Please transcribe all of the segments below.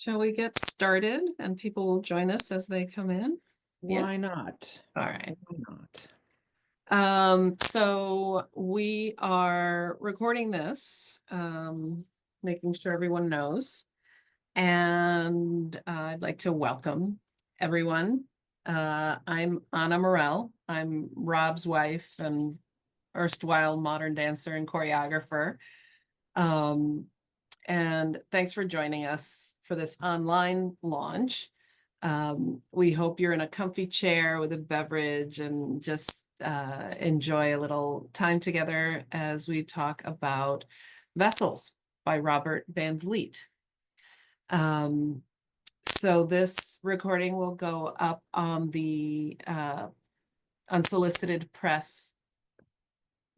Shall we get started and people will join us as they come in? Yeah. Why not? All right. Why not? So we are recording this, making sure everyone knows. And I'd like to welcome everyone. I'm Anna Morell. I'm Rob's wife and erstwhile modern dancer and choreographer. Um, and thanks for joining us for this online launch. We hope you're in a comfy chair with a beverage and just enjoy a little time together as we talk about Vessels by Robert Van Vliet. So this recording will go up on the Unsolicited Press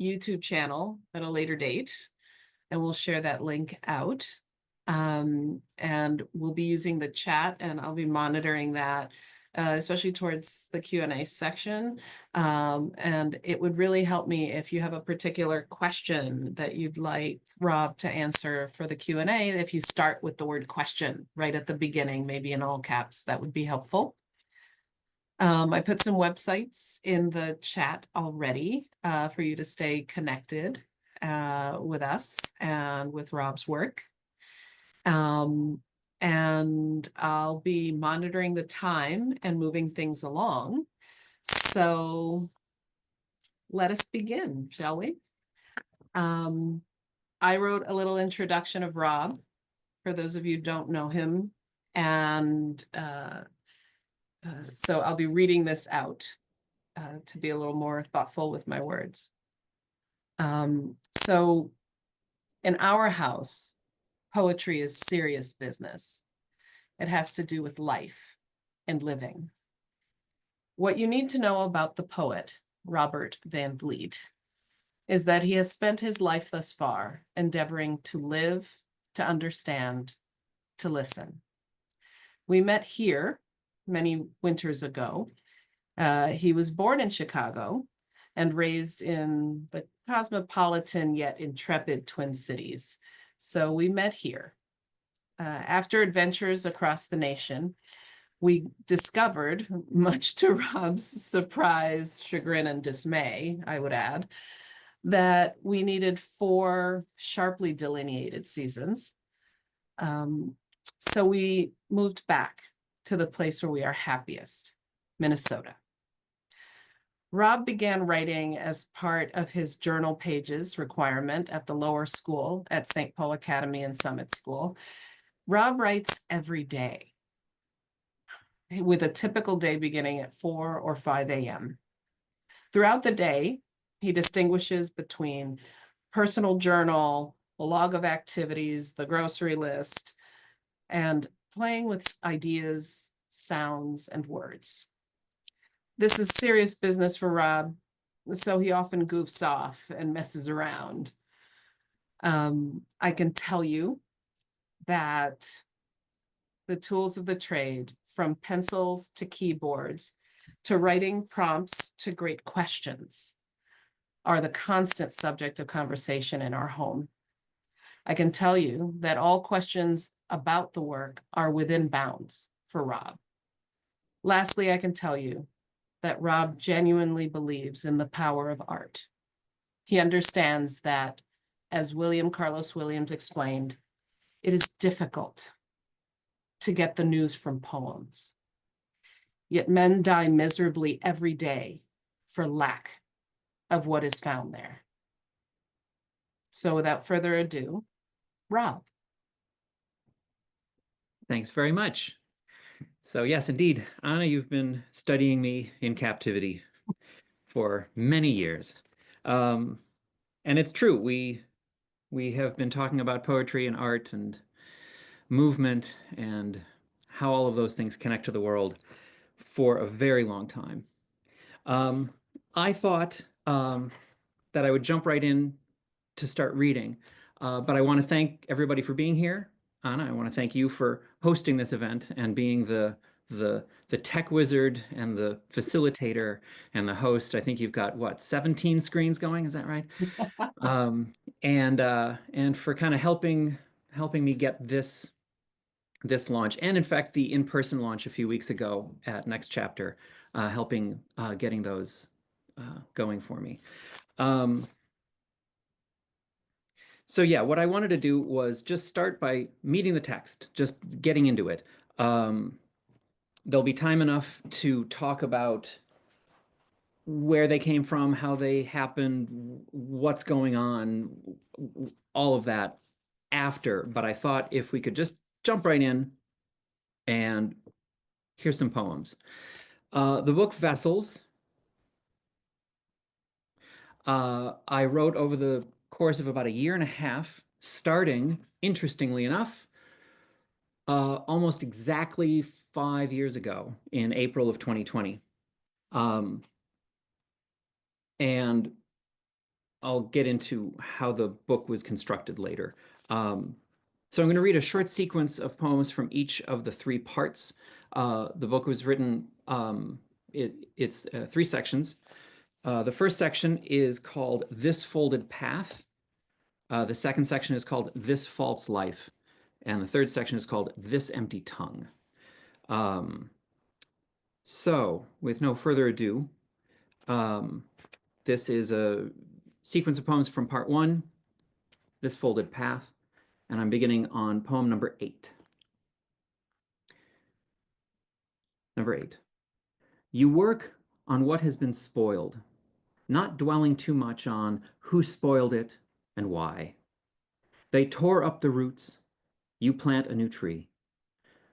YouTube channel at a later date, and we'll share that link out. And we'll be using the chat, and I'll be monitoring that, especially towards the Q&A section. And it would really help me if you have a particular question that you'd like Rob to answer for the Q&A. If you start with the word question right at the beginning, maybe in all caps, that would be helpful. I put some websites in the chat already for you to stay connected with us and with Rob's work. And I'll be monitoring the time and moving things along. So let us begin, shall we? I wrote a little introduction of Rob for those of you who don't know him. And so I'll be reading this out to be a little more thoughtful with my words. So in our house, poetry is serious business. It has to do with life and living. What you need to know about the poet, Robert Van Vliet, is that he has spent his life thus far endeavoring to live, to understand, to listen. We met here many winters ago. He was born in Chicago and raised in the cosmopolitan yet intrepid Twin Cities. So we met here. After adventures across the nation, we discovered, much to Rob's surprise, chagrin, and dismay, I would add, that we needed 4 sharply delineated seasons. So we moved back to the place where we are happiest, Minnesota. Rob began writing as part of his journal pages requirement at the lower school at St. Paul Academy and Summit School. Rob writes every day, with a typical day beginning at 4 or 5 a.m. Throughout the day, he distinguishes between personal journal, a log of activities, the grocery list, and playing with ideas, sounds, and words. This is serious business for Rob, so he often goofs off and messes around. I can tell you that the tools of the trade, from pencils to keyboards, to writing prompts to great questions, are the constant subject of conversation in our home. I can tell you that all questions about the work are within bounds for Rob. Lastly, I can tell you that Rob genuinely believes in the power of art. He understands that, as William Carlos Williams explained, it is difficult to get the news from poems. Yet men die miserably every day for lack of what is found there. So without further ado, Rob. Thanks very much. So yes, indeed, Anna, you've been studying me in captivity for many years. And it's true, we have been talking about poetry and art and movement and how all of those things connect to the world for a very long time. I thought that I would jump right in to start reading, but I want to thank everybody for being here. Anna, I want to thank you for hosting this event and being the tech wizard and the facilitator and the host. I think you've got what, 17 screens going, is that right? And for kind of helping me get this this launch, and in fact, the in-person launch a few weeks ago at Next Chapter, helping getting those going for me. So yeah, what I wanted to do was just start by meeting the text, just getting into it. There'll be time enough to talk about where they came from, how they happened, what's going on, all of that after. But I thought if we could just jump right in and here's some poems. The book Vessels, I wrote over the course of about a year and a half, starting, interestingly enough, almost exactly 5 years ago in April of 2020. And I'll get into how the book was constructed later. So I'm going to read a short sequence of poems from each of the three parts. The book was written, it's 3 sections. The first section is called This Folded Path. The second section is called This False Life. And the third section is called This Empty Tongue. So with no further ado, this is a sequence of poems from part 1, This Folded Path, and I'm beginning on poem number 8. Number 8. You work on what has been spoiled, not dwelling too much on who spoiled it and why. They tore up the roots. You plant a new tree.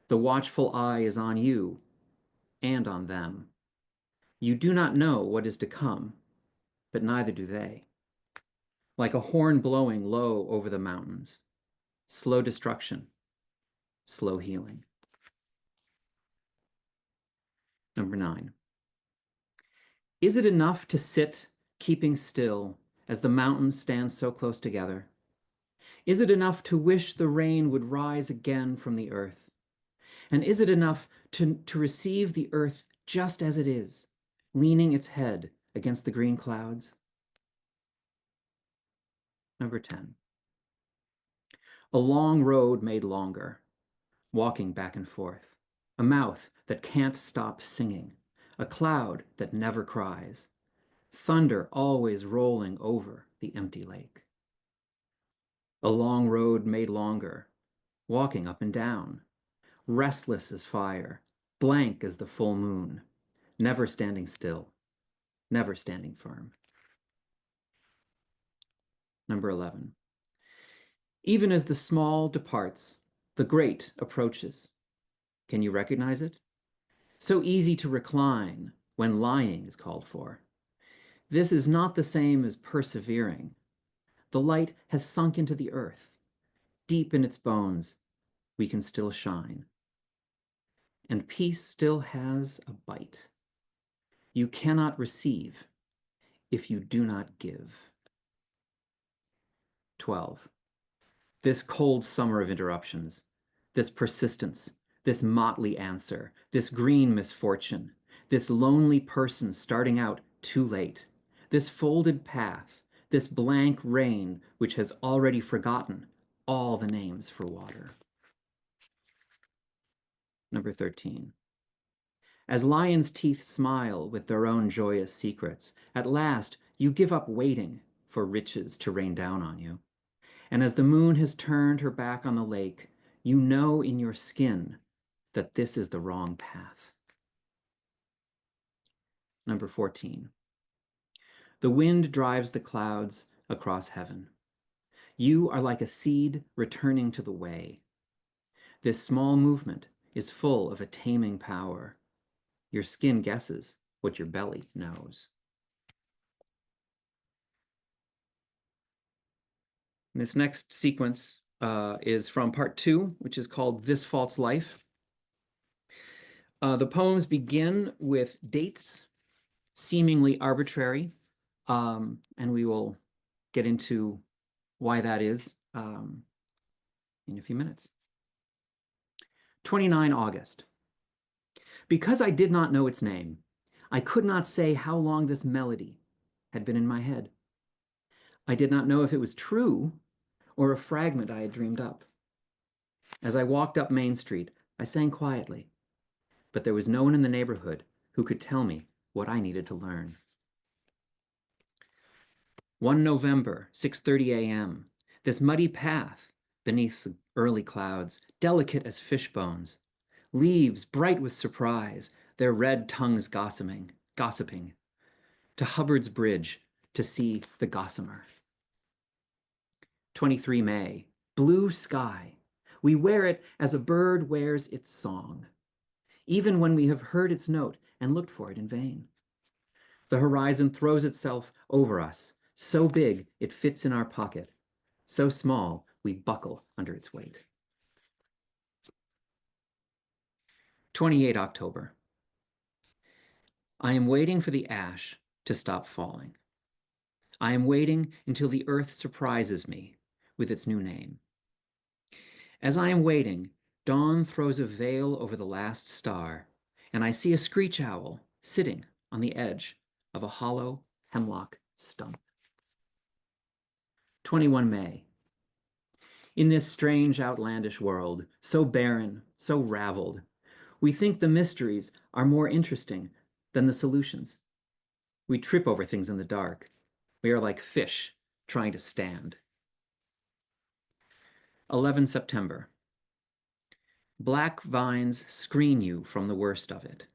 The watchful eye is on you and on them. You do not know what is to come, but neither do they. Like a horn blowing low over the mountains, slow destruction, slow healing. Number 9. Is it enough to sit keeping still as the mountains stand so close together? Is it enough to wish the rain would rise again from the earth? And is it enough to receive the earth just as it is, leaning its head against the green clouds? Number 10. A long road made longer, walking back and forth, a mouth that can't stop singing, a cloud that never cries, thunder always rolling over the empty lake. A long road made longer, walking up and down, restless as fire, blank as the full moon, never standing still, never standing firm. Number 11. Even as the small departs, the great approaches. Can you recognize it? So easy to recline when lying is called for. This is not the same as persevering. The light has sunk into the earth. Deep in its bones, we can still shine. And peace still has a bite. You cannot receive if you do not give. 12. This cold summer of interruptions, this persistence, this motley answer, this green misfortune, this lonely person starting out too late, this folded path, this blank rain which has already forgotten all the names for water. Number 13. As lions' teeth smile with their own joyous secrets, at last you give up waiting for riches to rain down on you. And as the moon has turned her back on the lake, you know in your skin that this is the wrong path. Number 14. The wind drives the clouds across heaven. You are like a seed returning to the way. This small movement is full of a taming power. Your skin guesses what your belly knows. This next sequence is from part 2, which is called This False Life. The poems begin with dates, seemingly arbitrary, and we will get into why that is in a few minutes. 29 August. Because I did not know its name, I could not say how long this melody had been in my head. I did not know if it was true or a fragment I had dreamed up. As I walked up Main Street, I sang quietly, but there was no one in the neighborhood who could tell me what I needed to learn. 1 November, 6:30 a.m. This muddy path beneath the early clouds, delicate as fish bones, leaves bright with surprise, their red tongues gossiping, to Hubbard's Bridge to see the gossamer. 23 May, blue sky. We wear it as a bird wears its song, even when we have heard its note and looked for it in vain. The horizon throws itself over us, so big it fits in our pocket, so small we buckle under its weight. 28 October. I am waiting for the ash to stop falling. I am waiting until the earth surprises me with its new name. As I am waiting, dawn throws a veil over the last star, and I see a screech owl sitting on the edge of a hollow hemlock stump. 21 May. In this strange, outlandish world, so barren, so raveled, we think the mysteries are more interesting than the solutions. We trip over things in the dark. We are like fish trying to stand. 11 September. Black vines screen you from the worst of it.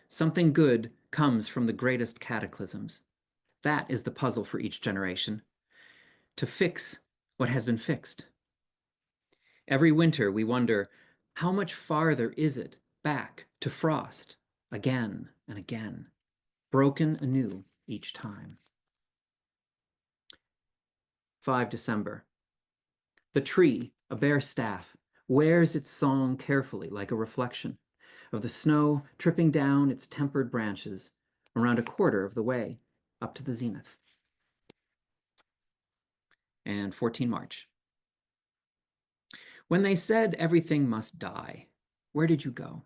Something good comes from the greatest cataclysms. That is the puzzle for each generation, to fix what has been fixed. Every winter we wonder, how much farther is it back to frost, again and again, broken anew each time. 5 December. The tree, a bare staff, wears its song carefully like a reflection of the snow tripping down its tempered branches around a quarter of the way up to the zenith. And 14 March. When they said everything must die, where did you go?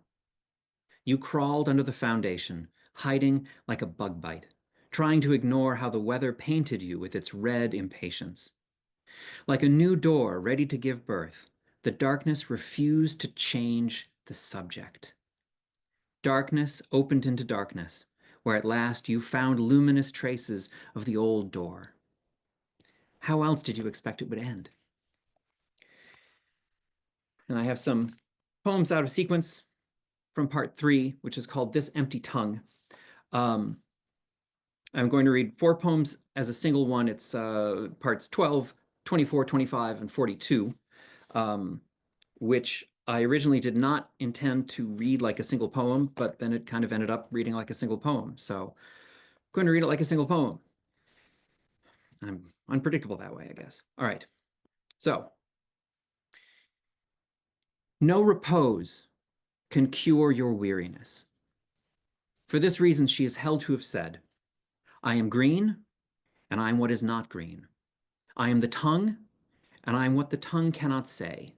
You crawled under the foundation, hiding like a bug bite, trying to ignore how the weather painted you with its red impatience. Like a new door ready to give birth, the darkness refused to change the subject. Darkness opened into darkness, where at last you found luminous traces of the old door. How else did you expect it would end? And I have some poems out of sequence from part 3, which is called This Empty Tongue. I'm going to read 4 poems as a single one. It's parts 12, 24, 25, and 42, which I originally did not intend to read like a single poem, but then it kind of ended up reading like a single poem. So I'm going to read it like a single poem. I'm unpredictable that way, I guess. All right. So, no repose can cure your weariness. For this reason, she is held to have said, I am green, and I am what is not green. I am the tongue, and I am what the tongue cannot say.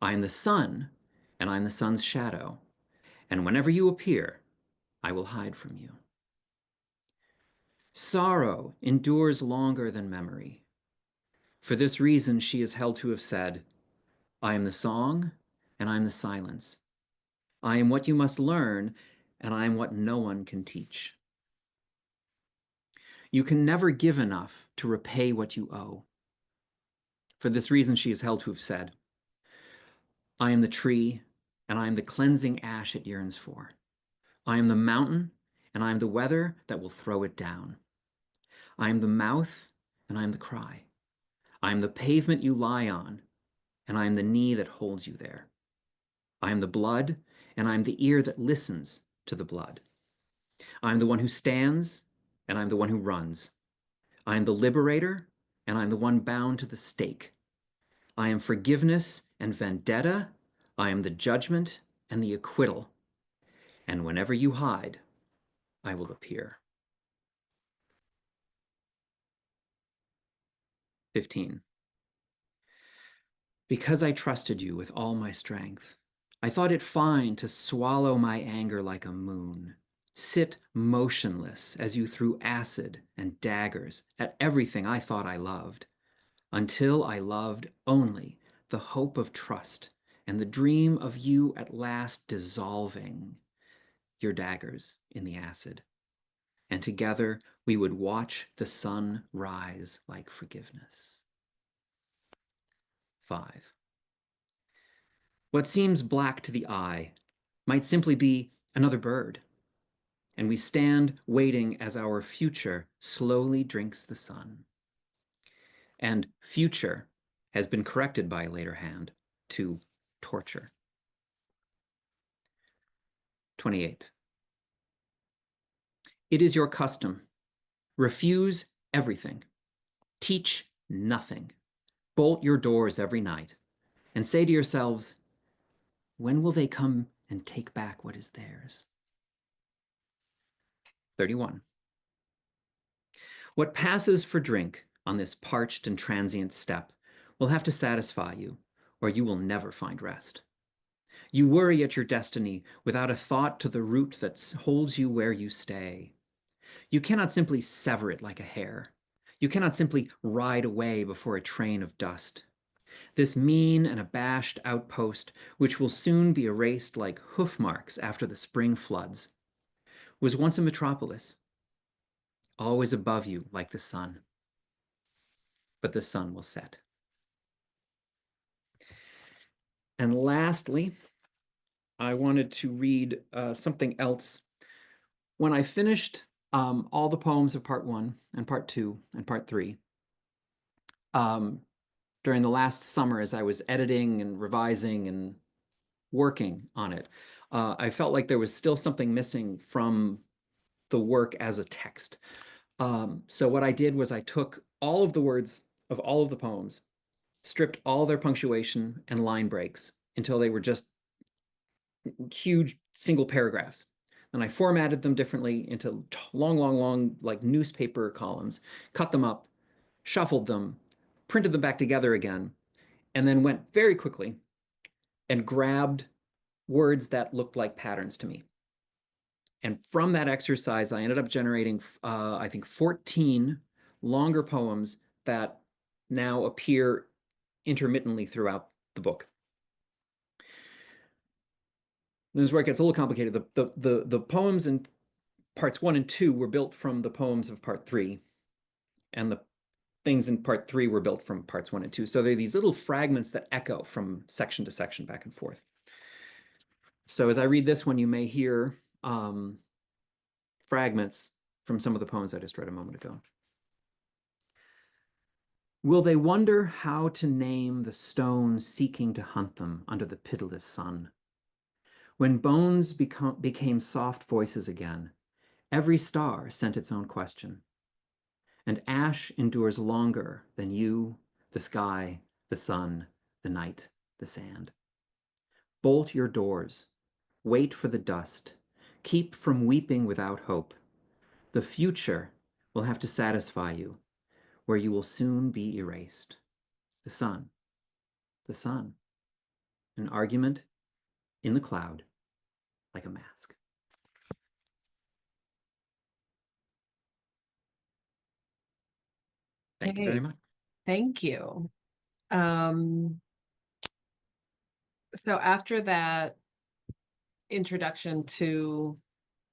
I am the sun, and I am the sun's shadow. And whenever you appear, I will hide from you. Sorrow endures longer than memory. For this reason, she is held to have said, I am the song, and I am the silence. I am what you must learn, and I am what no one can teach. You can never give enough to repay what you owe. For this reason, she is held to have said, I am the tree, and I am the cleansing ash it yearns for. I am the mountain, and I am the weather that will throw it down. I am the mouth, and I am the cry. I am the pavement you lie on, and I am the knee that holds you there. I am the blood, and I am the ear that listens to the blood. I am the one who stands, and I am the one who runs. I am the liberator, and I am the one bound to the stake. I am forgiveness and vendetta. I am the judgment and the acquittal. And whenever you hide, I will appear. 15. Because I trusted you with all my strength, I thought it fine to swallow my anger like a moon, sit motionless as you threw acid and daggers at everything I thought I loved, until I loved only the hope of trust and the dream of you at last dissolving your daggers in the acid. And together we would watch the sun rise like forgiveness. 5. What seems black to the eye might simply be another bird, and we stand waiting as our future slowly drinks the sun. And future has been corrected by a later hand to torture. 28. It is your custom. Refuse everything. Teach nothing. Bolt your doors every night and say to yourselves, when will they come and take back what is theirs? 31. What passes for drink on this parched and transient steppe will have to satisfy you, or you will never find rest. You worry at your destiny without a thought to the root that holds you where you stay. You cannot simply sever it like a hair. You cannot simply ride away before a train of dust. This mean and abashed outpost, which will soon be erased like hoof marks after the spring floods, was once a metropolis, always above you like the sun. But the sun will set. And lastly, I wanted to read something else. When I finished all the poems of part 1 and part 2 and part 3, during the last summer as I was editing and revising and working on it, I felt like there was still something missing from the work as a text. So what I did was I took all of the words of all of the poems, stripped all their punctuation and line breaks until they were just huge single paragraphs. Then I formatted them differently into long, like newspaper columns, cut them up, shuffled them, printed them back together again, and then went very quickly and grabbed words that looked like patterns to me. And from that exercise, I ended up generating, I think, 14 longer poems that now appear intermittently throughout the book. This is where it gets a little complicated. The poems in parts 1 and 2 were built from the poems of part 3, and the things in part 3 were built from parts 1 and 2. So they're these little fragments that echo from section to section, back and forth. So as I read this one, you may hear fragments from some of the poems I just read a moment ago. Will they wonder how to name the stones seeking to hunt them under the pitiless sun? When bones became soft voices again, every star sent its own question. And ash endures longer than you, the sky, the sun, the night, the sand. Bolt your doors. Wait for the dust. Keep from weeping without hope. The future will have to satisfy you, where you will soon be erased. The sun, an argument in the cloud, like a mask. Thank you very much. Thank you. So after that introduction to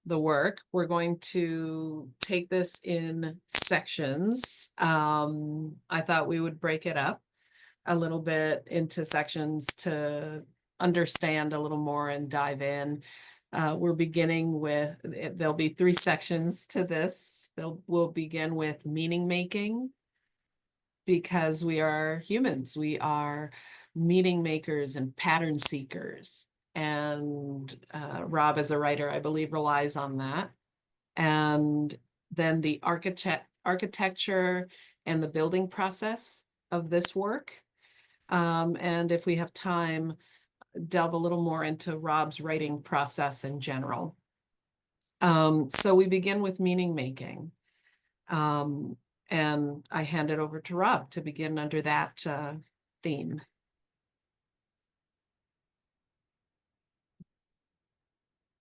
the work, we're going to take this in sections. I thought we would break it up a little bit into sections to understand a little more and dive in. We're beginning with, there'll be 3 sections to this. We'll begin with meaning making, because we are humans. We are meaning makers and pattern seekers. And Rob, as a writer, I believe relies on that. And then the architecture and the building process of this work. And if we have time, delve a little more into Rob's writing process in general. So we begin with meaning making. And I hand it over to Rob to begin under that theme.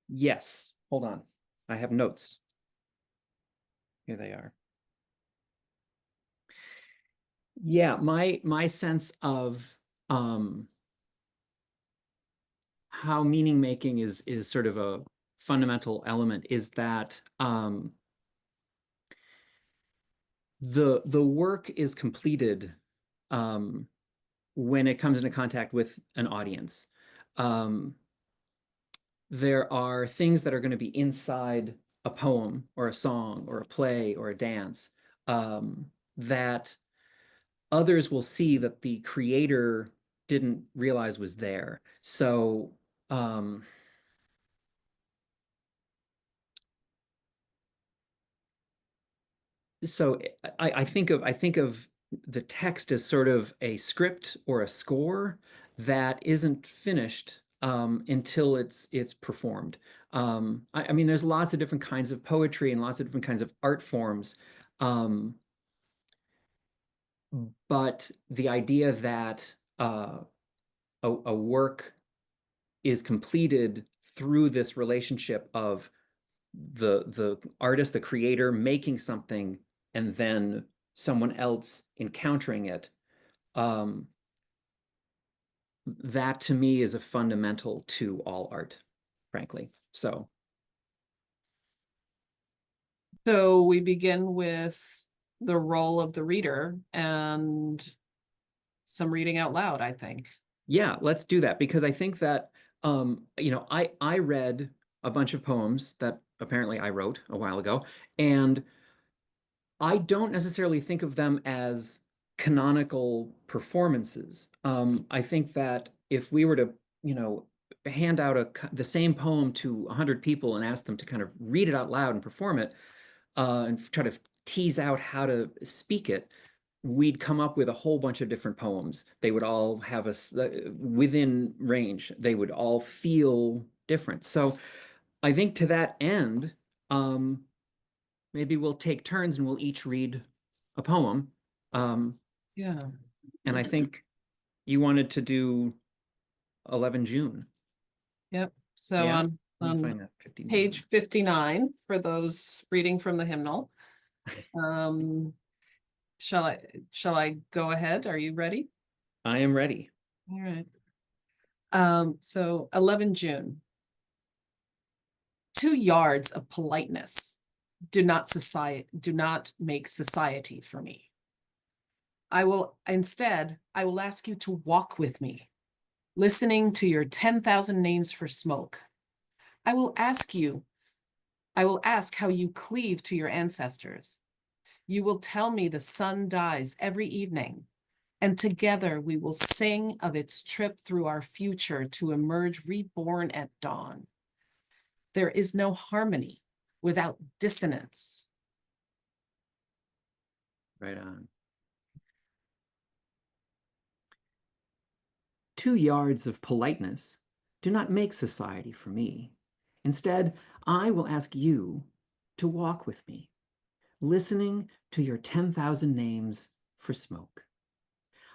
Yes, hold on. I have notes. Here they are. Yeah, my sense of how meaning making is sort of a fundamental element is that the work is completed when it comes into contact with an audience. There are things that are going to be inside a poem or a song or a play or a dance that others will see that the creator didn't realize was there. So so I think of the text as sort of a script or a score that isn't finished until it's performed. I mean, there's lots of different kinds of poetry and lots of different kinds of art forms, but the idea that a work is completed through this relationship of the artist, the creator, making something and then someone else encountering it, that to me is a fundamental to all art, frankly. So we begin with the role of the reader and some reading out loud, I think. yeah, let's do that, because I think that you know, I read a bunch of poems that apparently I wrote a while ago, and I don't necessarily think of them as canonical performances. I think that if we were to, you know, hand out the same poem to 100 people and ask them to kind of read it out loud and perform it, and try to tease out how to speak it, we'd come up with a whole bunch of different poems. They would all have within range. They would all feel different. So I think to that end, maybe we'll take turns and we'll each read a poem. Yeah. And I think you wanted to do 11 June. Yep. So Yeah, on, let me find that 59. page 59 for those reading from the hymnal. Shall I go ahead? Are you ready? I am ready. All right. So 11 June. 2 yards of politeness do not make society for me. I will ask you to walk with me, listening to your 10,000 names for smoke. I will ask how you cleave to your ancestors. You will tell me the sun dies every evening, and together we will sing of its trip through our future to emerge reborn at dawn. There is no harmony without dissonance. Right on. 2 yards of politeness do not make society for me. Instead, I will ask you to walk with me, listening to your 10,000 names for smoke.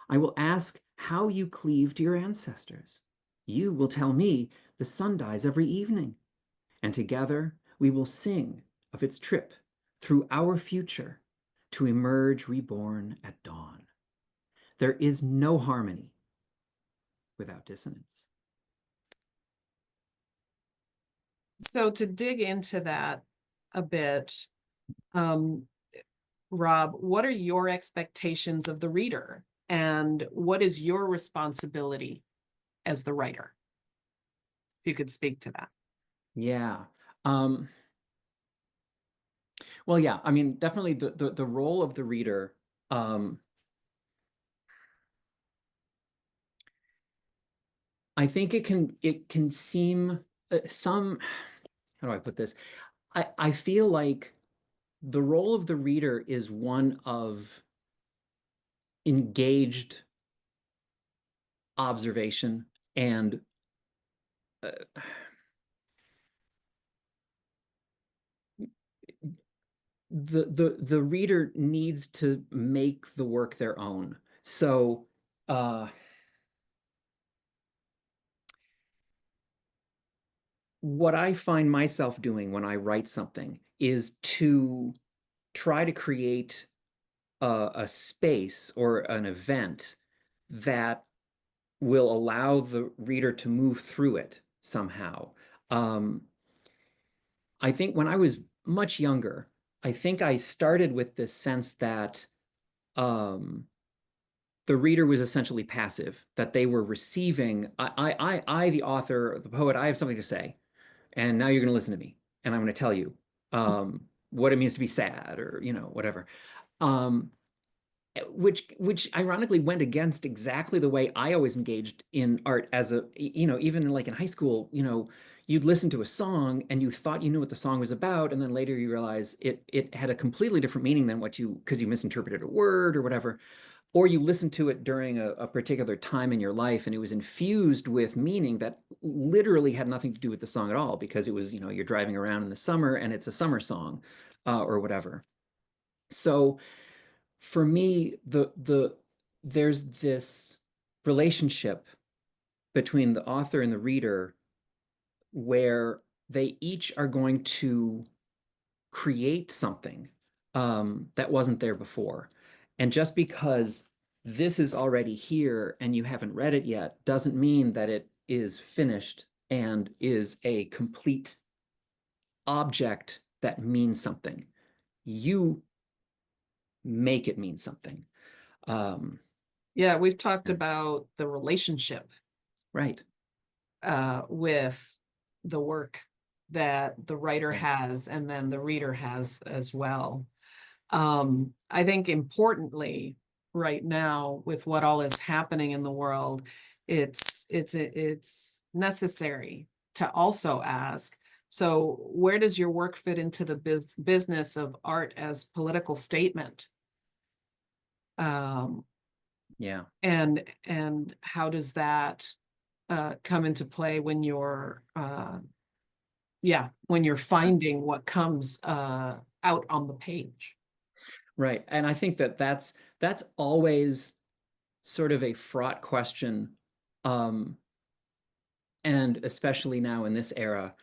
I will ask how you cleave to your ancestors. You will tell me the sun dies every evening, and together we will sing of its trip through our future to emerge reborn at dawn. There is no harmony without dissonance. So to dig into that a bit, Rob, what are your expectations of the reader? And what is your responsibility as the writer? If you could speak to that. Yeah. Well, yeah, I mean, definitely the role of the reader, I think it can seem some, how do I put this? I feel like the role of the reader is one of engaged observation and the reader needs to make the work their own. So what I find myself doing when I write something is to try to create a space or an event that will allow the reader to move through it somehow. Um, I think when I was much younger, I think I started with this sense that um, the reader was essentially passive, that they were receiving, the author, the poet, I have something to say, and now you're going to listen to me, and I'm going to tell you what it means to be sad, or whatever. Um, which ironically went against exactly the way I always engaged in art as a, even like in high school, you'd listen to a song and you thought you knew what the song was about, and then later you realize it had a completely different meaning than because you misinterpreted a word or whatever, or you listened to it during a particular time in your life and it was infused with meaning that literally had nothing to do with the song at all, because it was, you're driving around in the summer and it's a summer song, or whatever. So for me, there's this relationship between the author and the reader where they each are going to create something that wasn't there before. And just because this is already here and you haven't read it yet doesn't mean that it is finished and is a complete object that means something. You make it mean something. Um, Yeah, we've talked about the relationship right. with the work that the writer Right. has and then the reader has as well. I think importantly, right now, with what all is happening in the world, it's necessary to also ask, so where does your work fit into the business of art as political statement? Um, Yeah. and how does that come into play when you're when you're finding what comes out on the page? Right. And I think that's always sort of a fraught question. Um, and especially now in this era,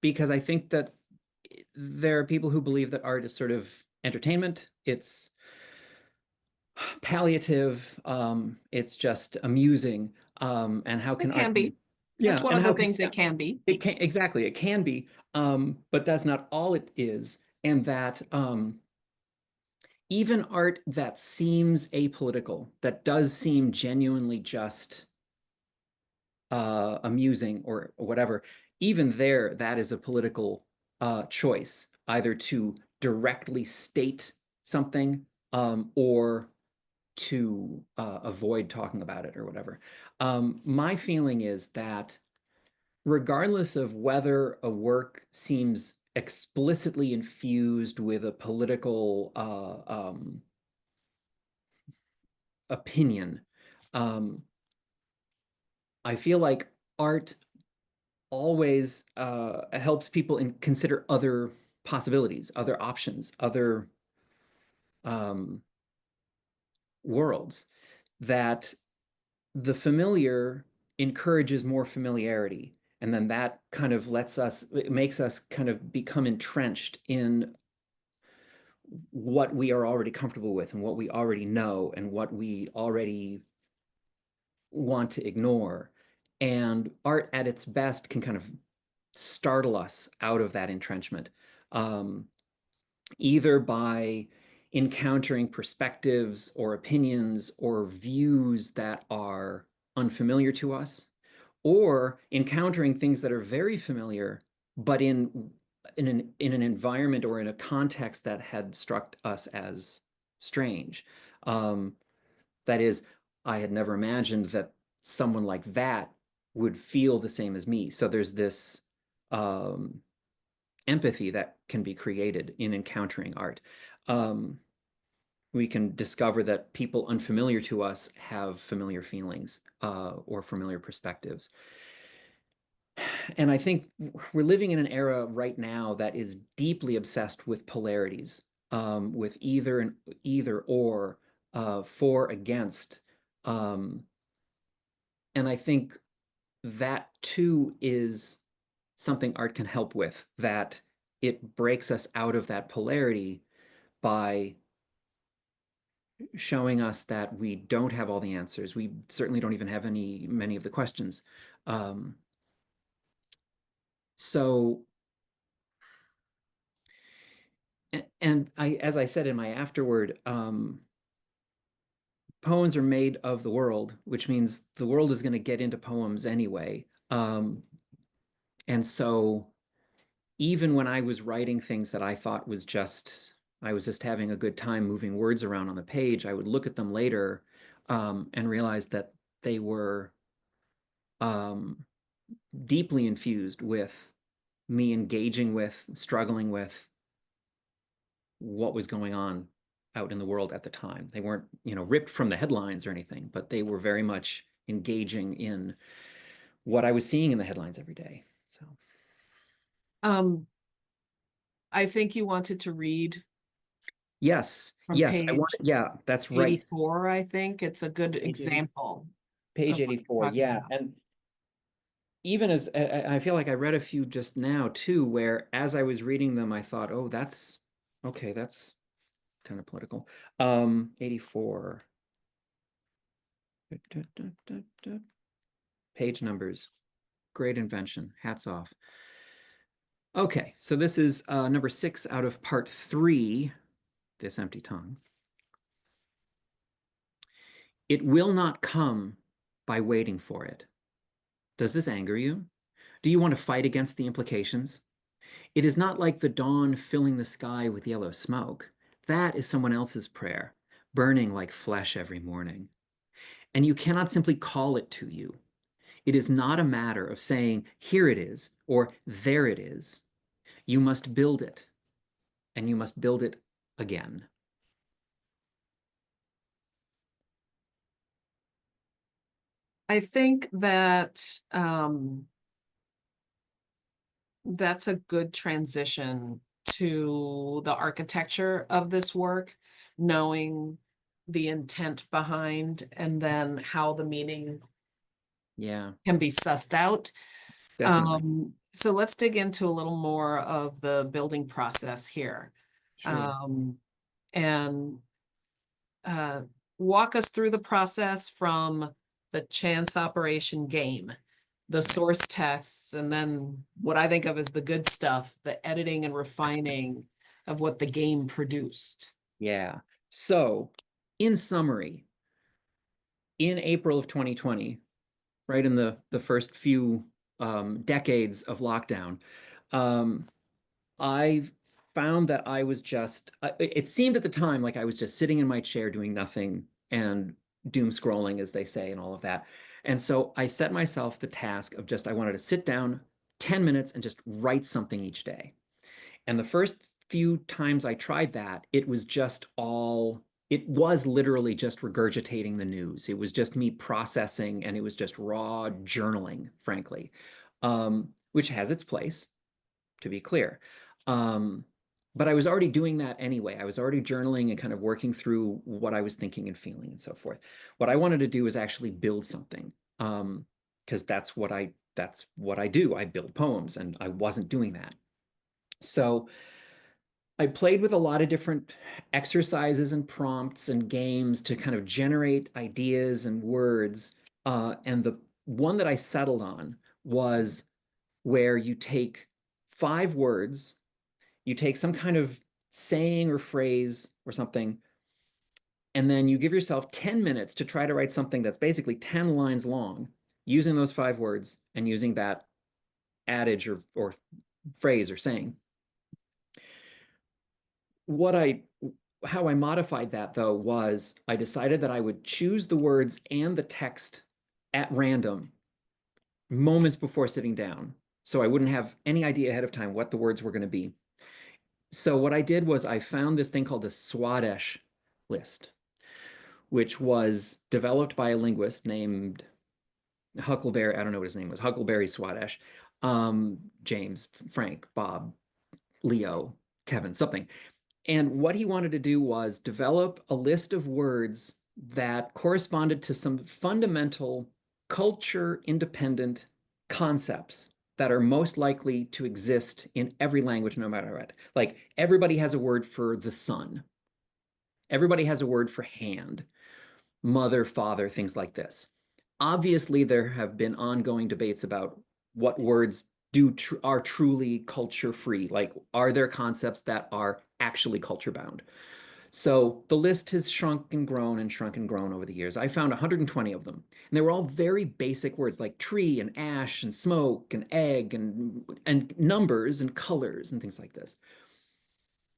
because I think that there are people who believe that art is sort of entertainment. It's palliative. It's just amusing. And how can It art can be? be. It's Yeah. one And of the how can, things yeah, it can be. it can, exactly. It can be. But that's not all it is. And that, even art that seems apolitical, that does seem genuinely just amusing or whatever, even there, that is a political choice, either to directly state something, or to avoid talking about it or whatever. My feeling is that regardless of whether a work seems explicitly infused with a political opinion, um, I feel like art always helps people consider other possibilities, other options, other um, worlds. That the familiar encourages more familiarity, and then that kind of it makes us kind of become entrenched in what we are already comfortable with and what we already know and what we already want to ignore. And art at its best can kind of startle us out of that entrenchment, um, either by encountering perspectives or opinions or views that are unfamiliar to us, or encountering things that are very familiar, but in an environment or in a context that had struck us as strange. Um, that is, I had never imagined that someone like that would feel the same as me. So there's this um, empathy that can be created in encountering art. Um, we can discover that people unfamiliar to us have familiar feelings, or familiar perspectives. And I think we're living in an era right now that is deeply obsessed with polarities, with either or, for, against. Um, and I think that too is something art can help with, that it breaks us out of that polarity by showing us that we don't have all the answers. We certainly don't even have many of the questions. Um, So, and as I said in my afterword, poems are made of the world, which means the world is going to get into poems anyway. And so even when I was writing things that I thought I was just having a good time moving words around on the page, I would look at them later and realize that they were deeply infused with me engaging with, struggling with what was going on out in the world at the time. They weren't, ripped from the headlines or anything, but they were very much engaging in what I was seeing in the headlines every day. So, I think you wanted to read yes, from yes, page that's right. 84, I think. It's a good Page 80, example page of what you're 84, talking yeah. about. And even as I feel like I read a few just now too, where as I was reading them, I thought, oh, that's okay, that's kind of political. 84. Page numbers. Great invention. Hats off. Okay, so this is number 6 out of part 3, This Empty Tongue. It will not come by waiting for it. Does this anger you? Do you want to fight against the implications? It is not like the dawn filling the sky with yellow smoke. That is someone else's prayer, burning like flesh every morning. And you cannot simply call it to you. It is not a matter of saying, here it is, or there it is. You must build it, and you must build it again. I think that that's a good transition to the architecture of this work, knowing the intent behind and then how the meaning Yeah, can be sussed out. definitely. So let's dig into a little more of the building process here. Sure. And uh, walk us through the process from the chance operation game, the source texts, and then what I think of as the good stuff, the editing and refining of what the game produced. Yeah. So, in summary, in April of 2020, right in the first few decades of lockdown, um, I found that I was just, it seemed at the time like I was just sitting in my chair doing nothing and doom scrolling, as they say, and all of that. And so I set myself the task of I wanted to sit down 10 minutes and just write something each day. And the first few times I tried that, it was literally just regurgitating the news. It was just me processing, and it was just raw journaling, frankly, which has its place, to be clear. But I was already doing that anyway. I was already journaling and kind of working through what I was thinking and feeling and so forth. What I wanted to do is actually build something, because that's what I do. I build poems, and I wasn't doing that. So I played with a lot of different exercises and prompts and games to kind of generate ideas and words. And the one that I settled on was where you take 5 words, you take some kind of saying or phrase or something, and then you give yourself 10 minutes to try to write something that's basically 10 lines long using those 5 words and using that adage or phrase or saying. How I modified that, though, was I decided that I would choose the words and the text at random moments before sitting down, so I wouldn't have any idea ahead of time what the words were going to be. So what I did was I found this thing called the Swadesh list, which was developed by a linguist named Huckleberry. I don't know what his name was. Huckleberry Swadesh. James, Frank, Bob, Leo, Kevin, something. And what he wanted to do was develop a list of words that corresponded to some fundamental culture-independent concepts that are most likely to exist in every language, no matter what. Like, everybody has a word for the sun. Everybody has a word for hand, mother, father, things like this. Obviously, there have been ongoing debates about what words are truly culture free? Like, are there concepts that are actually culture bound? So the list has shrunk and grown over the years. I found 120 of them, and they were all very basic words like tree and ash and smoke and egg and numbers and colors and things like this.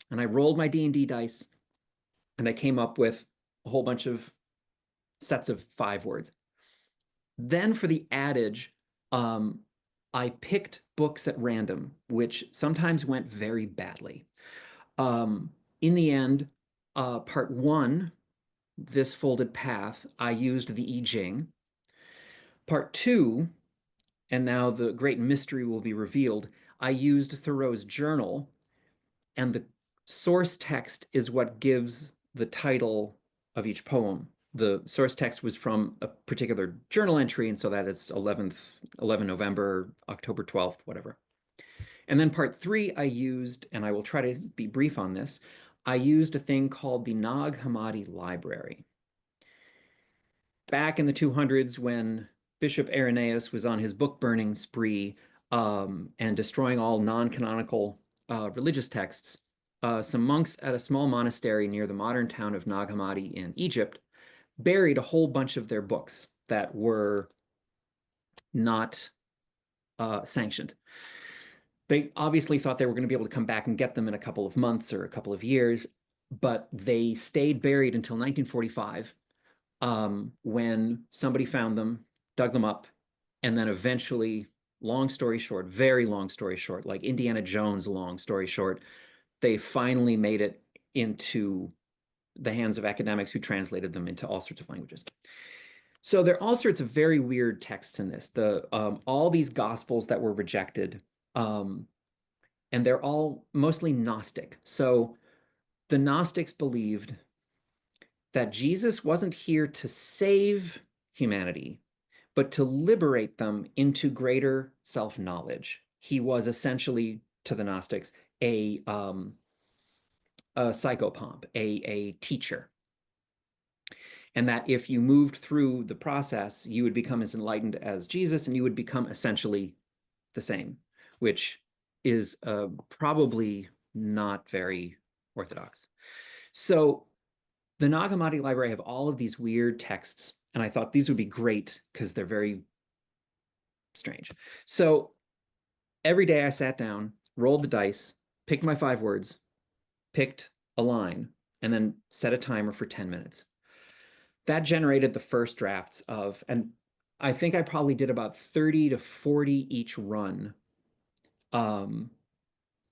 And I rolled my D&D dice, and I came up with a whole bunch of sets of 5 words. Then for the adage, I picked books at random, which sometimes went very badly. In the end, part 1, this folded path, I used the I Ching. Part 2, and now the great mystery will be revealed, I used Thoreau's journal, and the source text is what gives the title of each poem. The source text was from a particular journal entry, and so that is 11 November, October 12th, whatever. And then part 3, I used, and I will try to be brief on this, I used a thing called the Nag Hammadi Library. Back in the 200s, when Bishop Irenaeus was on his book burning spree and destroying all non-canonical religious texts, some monks at a small monastery near the modern town of Nag Hammadi in Egypt buried a whole bunch of their books that were not sanctioned. They obviously thought they were going to be able to come back and get them in a couple of months or a couple of years, but they stayed buried until 1945, when somebody found them, dug them up, and then eventually, long story short, very long story short, like Indiana Jones, long story short, they finally made it into the hands of academics who translated them into all sorts of languages. So there are all sorts of very weird texts in this. All these gospels that were rejected, and they're all mostly Gnostic. So the Gnostics believed that Jesus wasn't here to save humanity, but to liberate them into greater self-knowledge. He was essentially, to the Gnostics, a psychopomp, a teacher. And that if you moved through the process, you would become as enlightened as Jesus, and you would become essentially the same, which is probably not very orthodox. So the Nag Hammadi Library have all of these weird texts, and I thought these would be great because they're very strange. So every day I sat down, rolled the dice, picked my 5 words, picked a line, and then set a timer for 10 minutes. That generated the first drafts of, and I think I probably did about 30 to 40 each run. And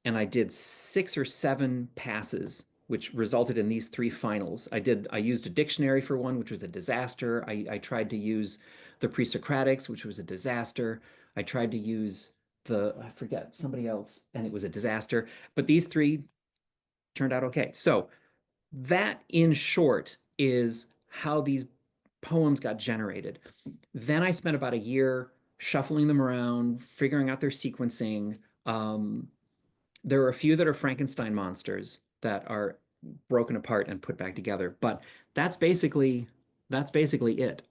I did 6 or 7 passes, which resulted in these 3 finals. I used a dictionary for one, which was a disaster. I tried to use the Pre-Socratics, which was a disaster. I tried to use I forget, somebody else, and it was a disaster. But these 3 turned out okay. So that, in short, is how these poems got generated. Then I spent about a year shuffling them around, figuring out their sequencing. There are a few that are Frankenstein monsters that are broken apart and put back together, but that's basically it.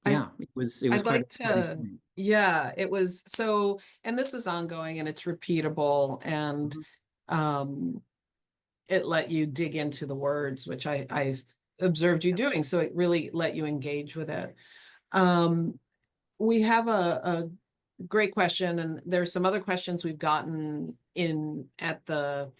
Yeah, it was I'd quite like a to, yeah, it was so, and this is ongoing and it's repeatable, and it let you dig into the words, which I observed you doing, so it really let you engage with it. We have a great question, and there's some other questions we've gotten in at the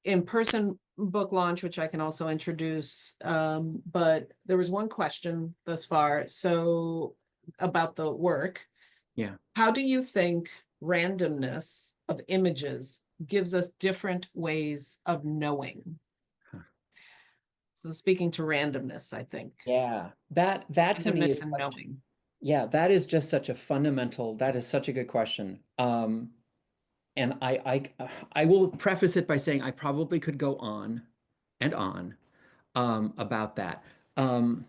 in-person book launch, which I can also introduce. But there was one question thus far, so about the work. Yeah. How do you think randomness of images gives us different ways of knowing? Huh. So speaking to randomness, I think. Yeah, that to me Randomness is and knowing. yeah, that is just such a fundamental, that is such a good question. And I will preface it by saying I probably could go on and on about that. And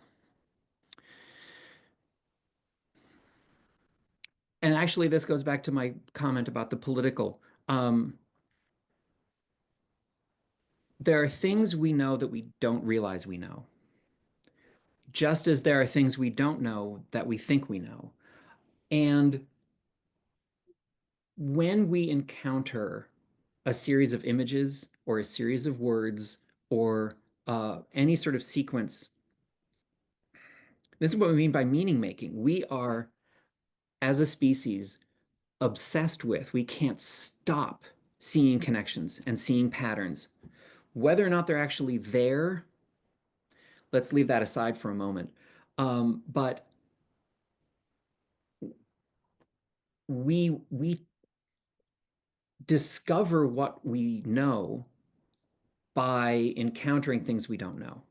actually, this goes back to my comment about the political. There are things we know that we don't realize we know, just as there are things we don't know that we think we know. And when we encounter a series of images or a series of words or any sort of sequence, this is what we mean by meaning making. We are, as a species, obsessed with, we can't stop seeing connections and seeing patterns. Whether or not they're actually there, let's leave that aside for a moment. But we discover what we know by encountering things we don't know.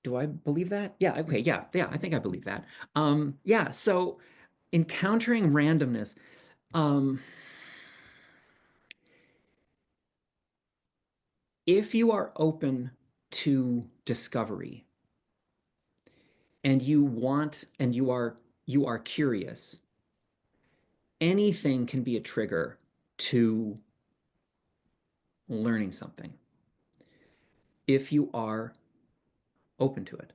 Do I believe that? Yeah, okay, yeah, I think I believe that. Yeah, so encountering randomness, if you are open to discovery and you want and you are curious, anything can be a trigger to learning something if you are open to it.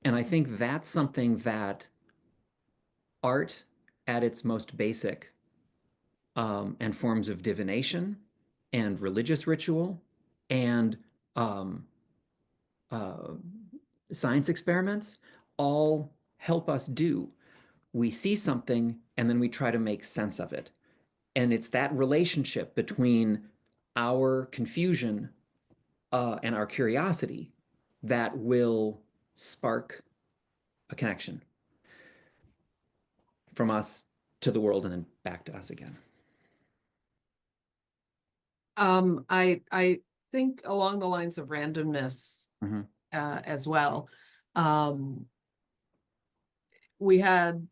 And I think that's something that art at its most basic, and forms of divination and religious ritual and um, uh, science experiments all help us do. We see something and then we try to make sense of it. And it's that relationship between our confusion and our curiosity that will spark a connection from us to the world and then back to us again. I think along the lines of randomness, Mhm. as well. We had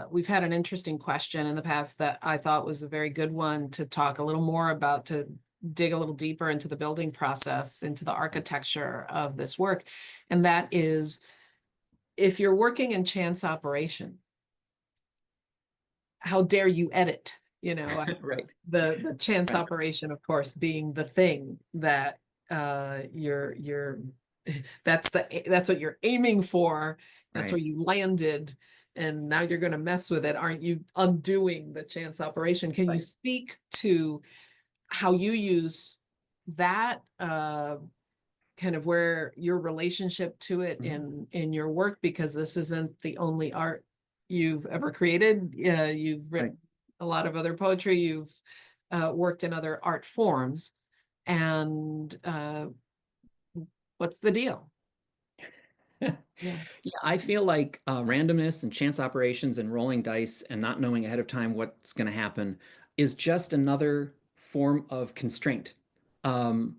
we've had an interesting question in the past that I thought was a very good one to talk a little more about, to dig a little deeper into the building process, into the architecture of this work. And that is, if you're working in chance operation, how dare you edit? Right. The chance Right. operation, of course, being the thing that you're that's what you're aiming for. That's where Right. you landed, and now you're going to mess with it. Aren't you undoing the chance operation? Can you Right. speak to how you use that, kind of where your relationship to it in your work? Because this isn't the only art you've ever created. You've Right. written a lot of other poetry. You've worked in other art forms, and what's the deal? Yeah. Yeah, I feel like randomness and chance operations and rolling dice and not knowing ahead of time what's going to happen is just another form of constraint. Um,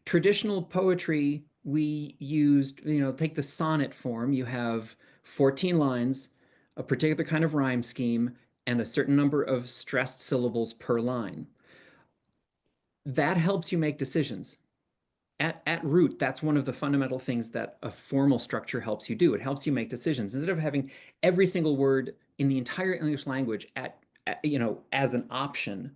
Traditional poetry, we used, take the sonnet form. You have 14 lines, a particular kind of rhyme scheme, and a certain number of stressed syllables per line. That helps you make decisions. At root, that's one of the fundamental things that a formal structure helps you do. It helps you make decisions. Instead of having every single word in the entire English language as an option,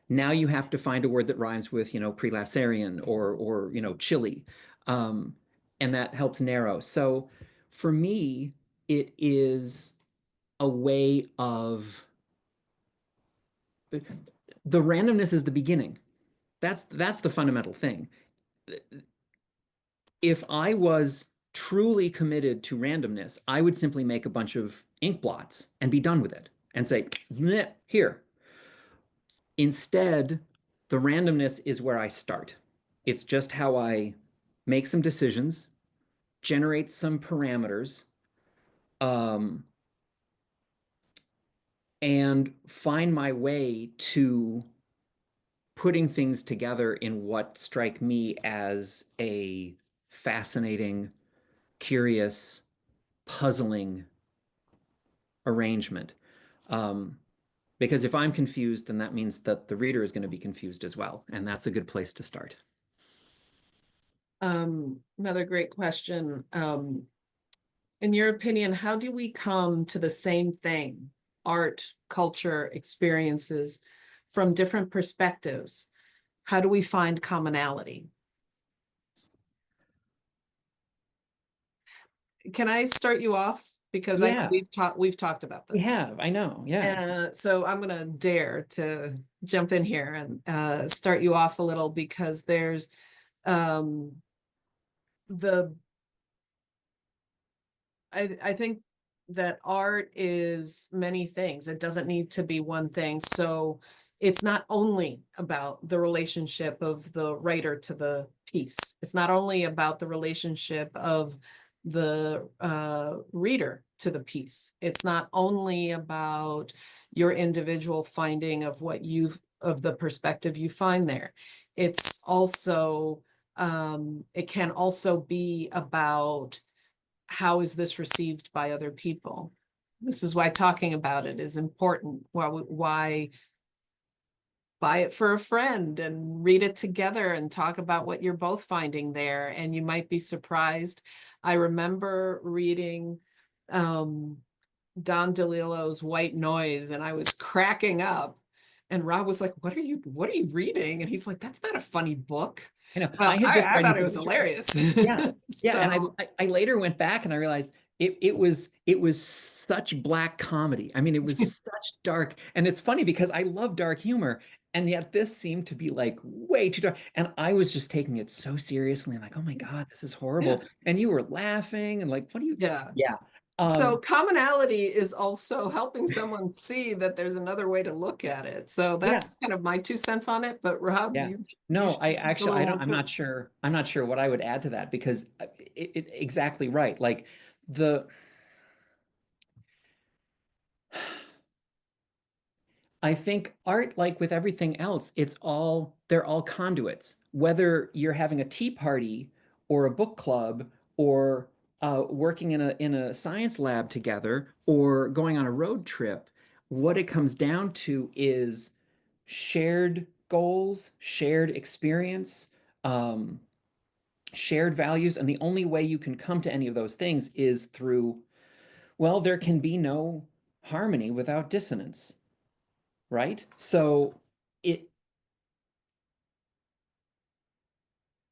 now you have to find a word that rhymes with, prelapsarian or chili. Um, and that helps narrow. So for me, it is a way of the randomness is the beginning. That's the fundamental thing. If I was truly committed to randomness, I would simply make a bunch of ink blots and be done with it and say, here. Instead, the randomness is where I start. It's just how I make some decisions, generate some parameters, um, and find my way to putting things together in what strike me as a fascinating, curious, puzzling arrangement. Um, because if I'm confused, then that means that the reader is going to be confused as well. And that's a good place to start. Another great question. In your opinion, how do we come to the same thing, art, culture, experiences, from different perspectives? How do we find commonality? Can I start you off Because I know Yeah, we've talked about we this. have. I know. Yeah. So I'm gonna dare to jump in here and start you off a little because there's um the I think that art is many things. It doesn't need to be one thing. So it's not only about the relationship of the writer to the piece. It's not only about the relationship of the reader to the piece. It's not only about your individual finding of of the perspective you find there. It's also, it can also be about how is this received by other people? This is why talking about it is important. Why buy it for a friend and read it together and talk about what you're both finding there, and you might be surprised. I remember reading Don DeLillo's White Noise, and I was cracking up. And Rob was like, what are you reading? And he's like, that's not a funny book. I know. Well, I had just I read thought it was Nature. hilarious. Yeah. Yeah. And So I later went back and I realized it was such black comedy. I mean, it was such dark. And it's funny because I love dark humor. And yet this seemed to be like way too dark. And I was just taking it so seriously and like, oh my God, this is yeah. horrible. And you were laughing and like, what do you? Yeah. Yeah. So Um, commonality is also helping someone see that there's another way to look at it. So yeah. that's kind of my 2 cents on it. But Rob, Yeah. you No, should I speak a actually I little don't more I'm not fully. sure. I'm not sure what I would add to that because exactly right. Like the I think art, like with everything else, they're all conduits. Whether you're having a tea party or a book club or working in a science lab together or going on a road trip, what it comes down to is shared goals, shared experience, um, shared values, and the only way you can come to any of those things is through, well, there can be no harmony without dissonance, right? So it,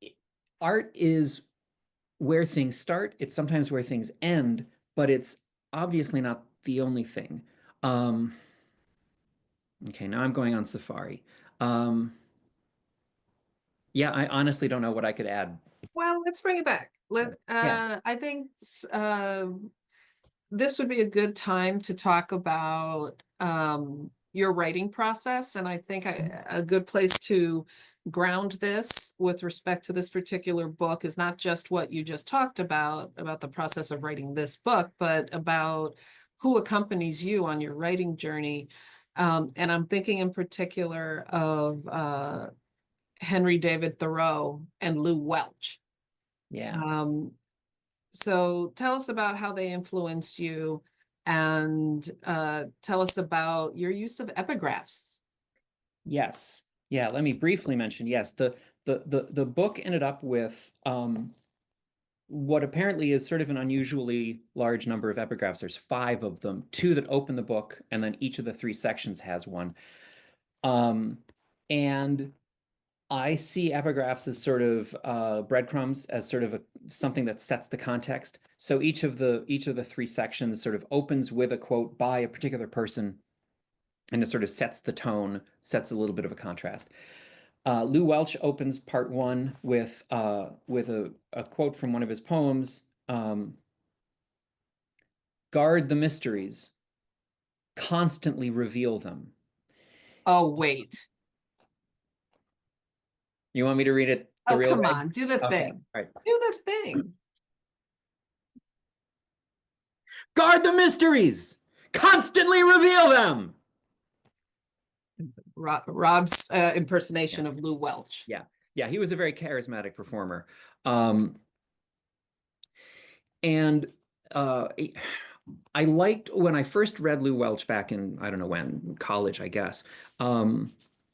it art is where things start, it's sometimes where things end, but it's obviously not the only thing. Um, okay, now I'm going on safari. Um, yeah, I honestly don't know what I could add. Well, let's bring it back. Yeah. I think this would be a good time to talk about your writing process. And I think a good place to ground this with respect to this particular book is not just what you just talked about the process of writing this book, but about who accompanies you on your writing journey. And I'm thinking in particular of Henry David Thoreau and Lou Welch. Yeah. Um, so tell us about how they influenced you and tell us about your use of epigraphs. Yes. Yeah, let me briefly mention, yes, the book ended up with what apparently is sort of an unusually large number of epigraphs. There's five of them, two that open the book, and then each of the three sections has one. And I see epigraphs as sort of breadcrumbs, as sort of something that sets the context. So each of the three sections sort of opens with a quote by a particular person, and it sort of sets the tone, sets a little bit of a contrast. Lou Welch opens part one with a quote from one of his poems. Guard the mysteries, constantly reveal them. Oh, wait. You want me to read it the Oh, real come way? on. Do the Okay, thing. all right. Do the thing. Guard the mysteries, constantly reveal them. Rob's Yeah, impersonation of Lou Welch. yeah, yeah. He was a very charismatic performer. Um, and uh, I liked when I first read Lou Welch back in, I don't know when, college, I guess.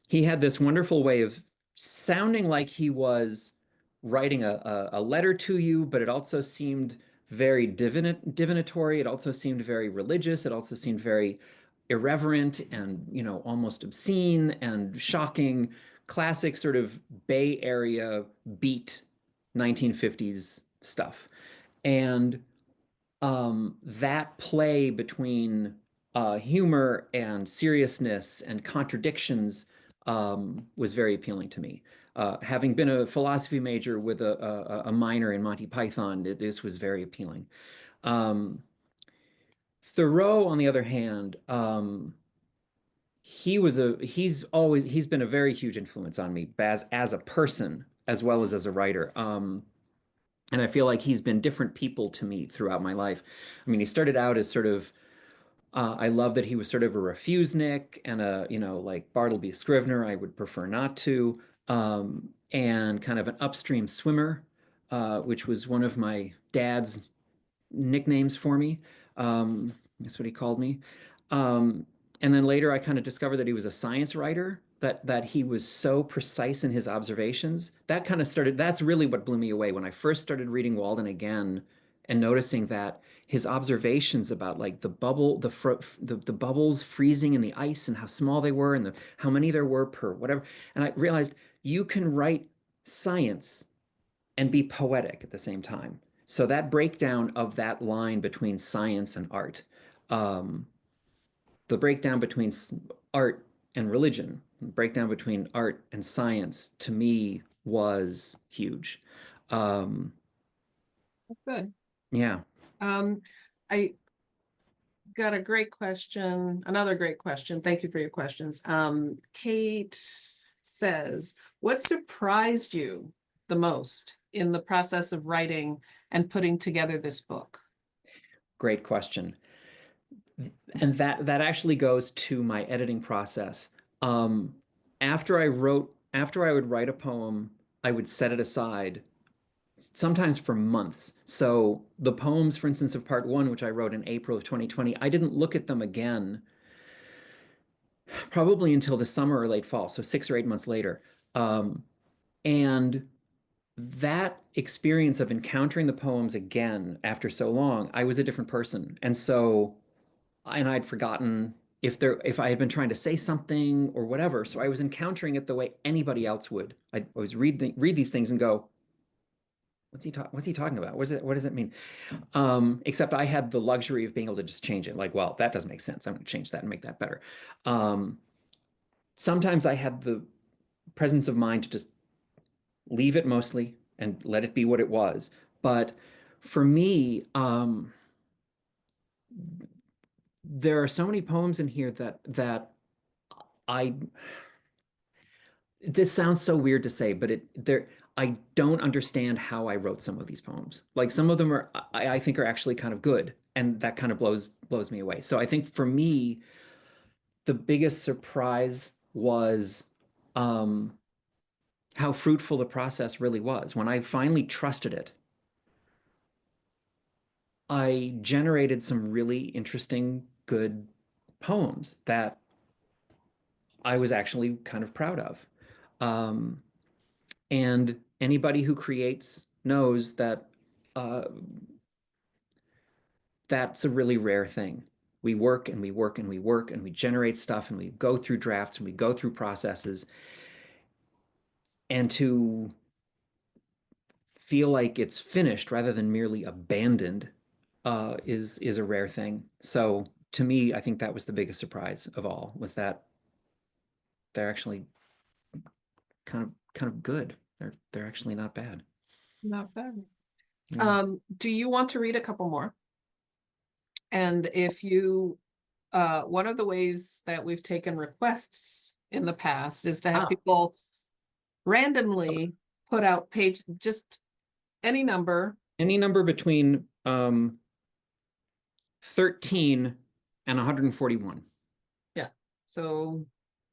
He had this wonderful way of sounding like he was writing a letter to you, but it also seemed very divinatory. It also seemed very religious. It also seemed very irreverent and, almost obscene and shocking, classic sort of Bay Area beat 1950s stuff. And that play between humor and seriousness and contradictions was very appealing to me. Having been a philosophy major with a minor in Monty Python, this was very appealing. Um, Thoreau, on the other hand, he's been a very huge influence on me as a person as well as a writer. And I feel like he's been different people to me throughout my life. I mean, he started out as sort of I love that he was sort of a refusenik and like Bartleby Scrivener, I would prefer not to, and kind of an upstream swimmer, which was one of my dad's nicknames for me. That's what he called me. Um, and then later I kind of discovered that he was a science writer, that he was so precise in his observations. That's really what blew me away when I first started reading Walden again and noticing that his observations about like the bubbles freezing in the ice and how small they were and how many there were per whatever. And I realized you can write science and be poetic at the same time. So that breakdown of that line between science and art, um, the breakdown between art and religion, the breakdown between art and science, to me was huge. Um, Good. yeah. Um, I got a great question, another great question. Thank you for your questions. Kate says, what surprised you the most in the process of writing and putting together this book? Great question. And that actually goes to my editing process. Um, after I would write a poem, I would set it aside sometimes for months. So the poems, for instance, of part one, which I wrote in April of 2020, I didn't look at them again probably until the summer or late fall, so 6 or 8 months later. And that experience of encountering the poems again after so long, I was a different person. And I'd forgotten if I had been trying to say something or whatever. So I was encountering it the way anybody else would. I'd always read these things and go, what's he talking about? What does it mean? Except I had the luxury of being able to just change it. Like, well, that doesn't make sense. I'm going to change that and make that better. Um, Sometimes I had the presence of mind to just leave it mostly and let it be what it was. But for me, there are so many poems in here that I this sounds so weird to say, but I don't understand how I wrote some of these poems. Like some of them I think are actually kind of good, and that kind of blows me away. So I think for me, the biggest surprise was um, how fruitful the process really was. When I finally trusted it, I generated some really interesting, good poems that I was actually kind of proud of. Um, And anybody who creates knows that uh, that's a really rare thing. We work and we work and we work and we generate stuff and we go through drafts and we go through processes. And to feel like it's finished rather than merely abandoned is a rare thing. So to me, I think that was the biggest surprise of all, was that they're actually kind of good. They're actually not bad. Not bad. Yeah. Do you want to read a couple more? And if you, one of the ways that we've taken requests in the past is to have Ah, people randomly put out just any number. any number between 13 and 141. Yeah. So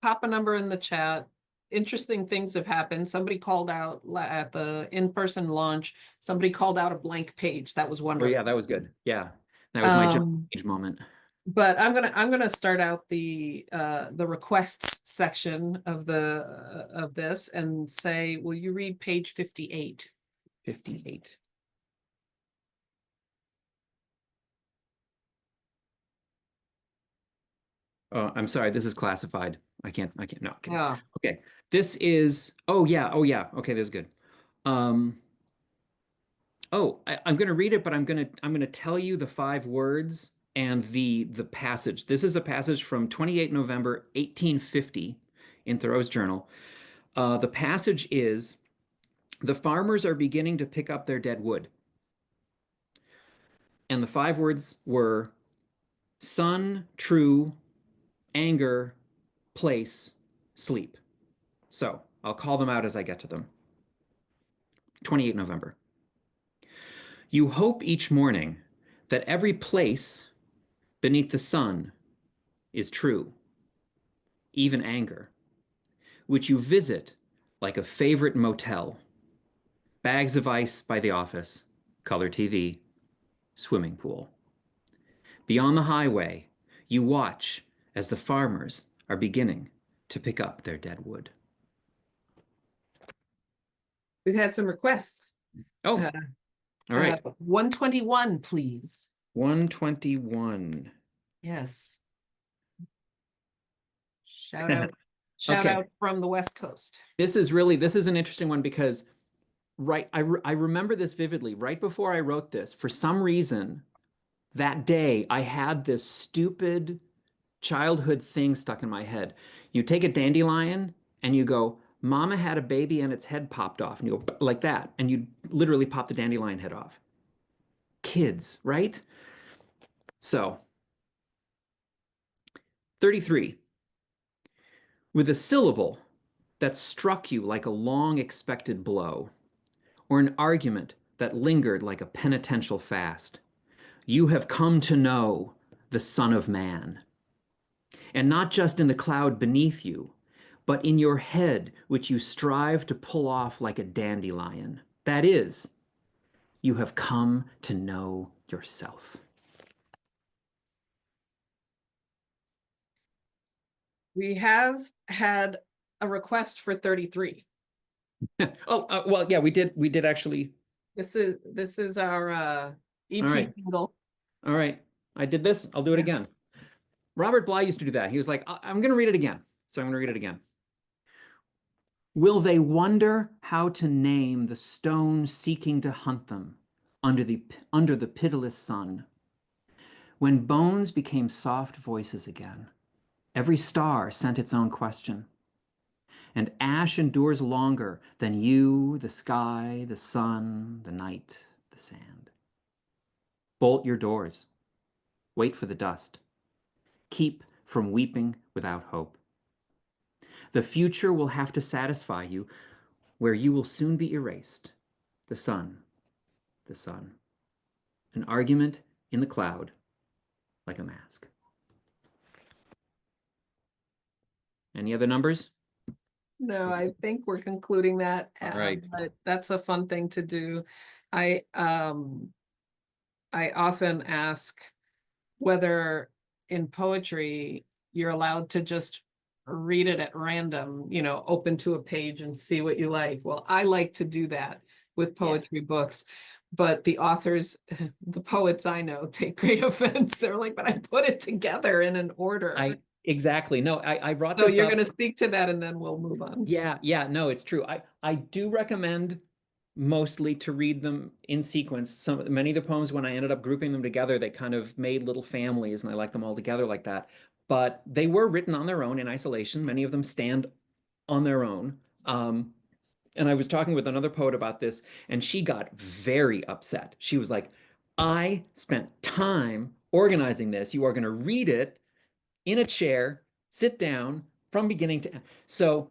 pop a number in the chat. Interesting things have happened. Somebody called out at the in-person launch, somebody called out a blank page. That was Oh wonderful. yeah, that was good. Yeah. That was my jump age moment. But I'm gonna start out the requests section of of this and say, will you read page 58? 58. Oh, I'm sorry, this is classified. I can't, no, kidding. Yeah. Okay. This is, oh yeah, okay, this is good. Oh, I'm going to read it, but I'm going to tell you the 5 words and the passage. This is a passage from 28 November 1850 in Thoreau's journal. The passage is, "The farmers are beginning to pick up their dead wood." And the 5 words were sun, true, anger, place, sleep. So I'll call them out as I get to them. 28 November. "You hope each morning that every place beneath the sun is true, even anger, which you visit like a favorite motel. Bags of ice by the office, color TV, swimming pool. Beyond the highway, you watch as the farmers are beginning to pick up their dead wood." We've had some requests. Oh, Uh, all right. 121, please. 121. Yes. Shout out, shout Okay. out from the West Coast. This is an interesting one because I remember this vividly. Right before I wrote this, for some reason, that day I had this stupid childhood thing stuck in my head. You take a dandelion and you go, "Mama had a baby and its head popped off," and you go like that, and you literally pop the dandelion head off. Kids, right? So, 33. "With a syllable that struck you like a long expected blow, or an argument that lingered like a penitential fast, you have come to know the Son of Man. And not just in the cloud beneath you, but in your head, which you strive to pull off like a dandelion. That is, you have come to know yourself." We have had a request for 33. Oh, well, yeah, we did actually. This is our EP All right. single. All right. I did this. I'll do it Yeah. again. Robert Bly used to do that. He was like, I'm going to read it again. So I'm going to read it again. "Will they wonder how to name the stone seeking to hunt them under the pitiless sun? When bones became soft voices again, every star sent its own question. And ash endures longer than you, the sky, the sun, the night, the sand. Bolt your doors. Wait for the dust. Keep from weeping without hope. The future will have to satisfy you, where you will soon be erased. The sun, the sun. An argument in the cloud, like a mask." Any other numbers? No, I think we're concluding that. All right. But that's a fun thing to do. I often ask whether in poetry you're allowed to just read it at random, open to a page and see what you like. Well, I like to do that with poetry books, but the authors, the poets I know, take great offense. They're like, "But I put it together in an order." Exactly. No, I brought So this you're up. going to speak to that and then we'll move on. Yeah, no, it's true. I do recommend mostly to read them in sequence. Many of the poems, when I ended up grouping them together, they kind of made little families, and I like them all together like that. But they were written on their own in isolation. Many of them stand on their own. And I was talking with another poet about this, and she got very upset. She was like, "I spent time organizing this. You are going to read it in a chair, sit down from beginning to end." So,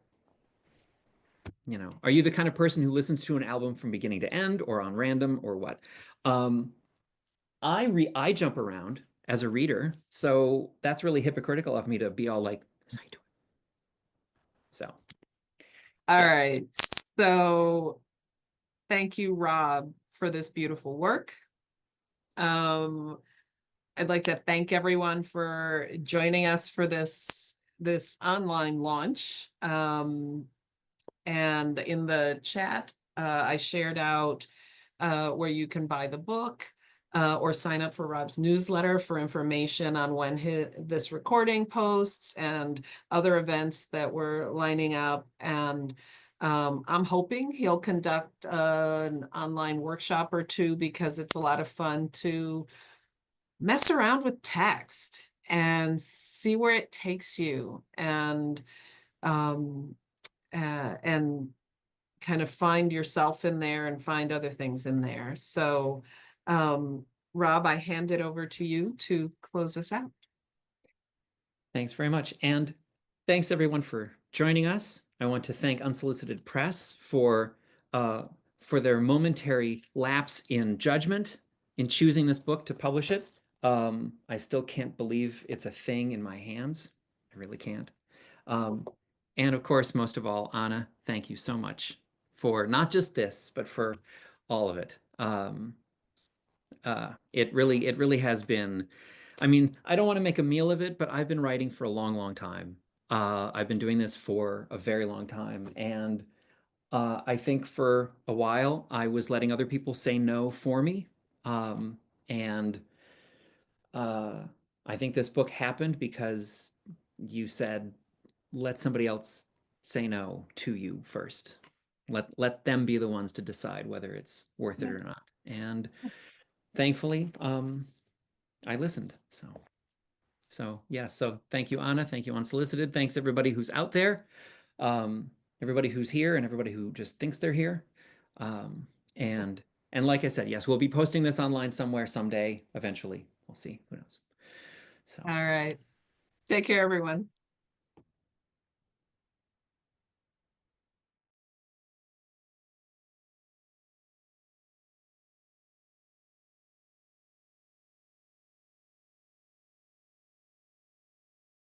are you the kind of person who listens to an album from beginning to end, or on random, or what? I jump around as a reader, so that's really hypocritical of me to be all like, "This is how you do it." So, All yeah. right. So thank you, Rob, for this beautiful work. I'd like to thank everyone for joining us for this online launch. And in the chat, I shared out where you can buy the book or sign up for Rob's newsletter for information on when this recording posts and other events that we're lining up. And I'm hoping he'll conduct an online workshop or two because it's a lot of fun to mess around with text and see where it takes you um, and kind of find yourself in there and find other things in there. So, Rob, I hand it over to you to close us out. Thanks very much. And thanks everyone for joining us. I want to thank Unsolicited Press for their momentary lapse in judgment in choosing this book to publish it. I still can't believe it's a thing in my hands. I really can't. And of course, most of all, Anna, thank you so much for not just this, but for all of it. It really has been. I mean, I don't want to make a meal of it, but I've been writing for a long, long time. I've been doing this for a very long time, and I think for a while I was letting other people say no for me. And uh, I think this book happened because you said, let somebody else say no to you first. Let them be the ones to decide whether it's worth it or not. And thankfully, I listened. So yeah. So thank you, Anna. Thank you, Unsolicited. Thanks everybody who's out there, everybody who's here, and everybody who just thinks they're here. Um, and and like I said, yes, we'll be posting this online somewhere someday. Eventually, we'll see. Who knows? So All right. Take care, everyone.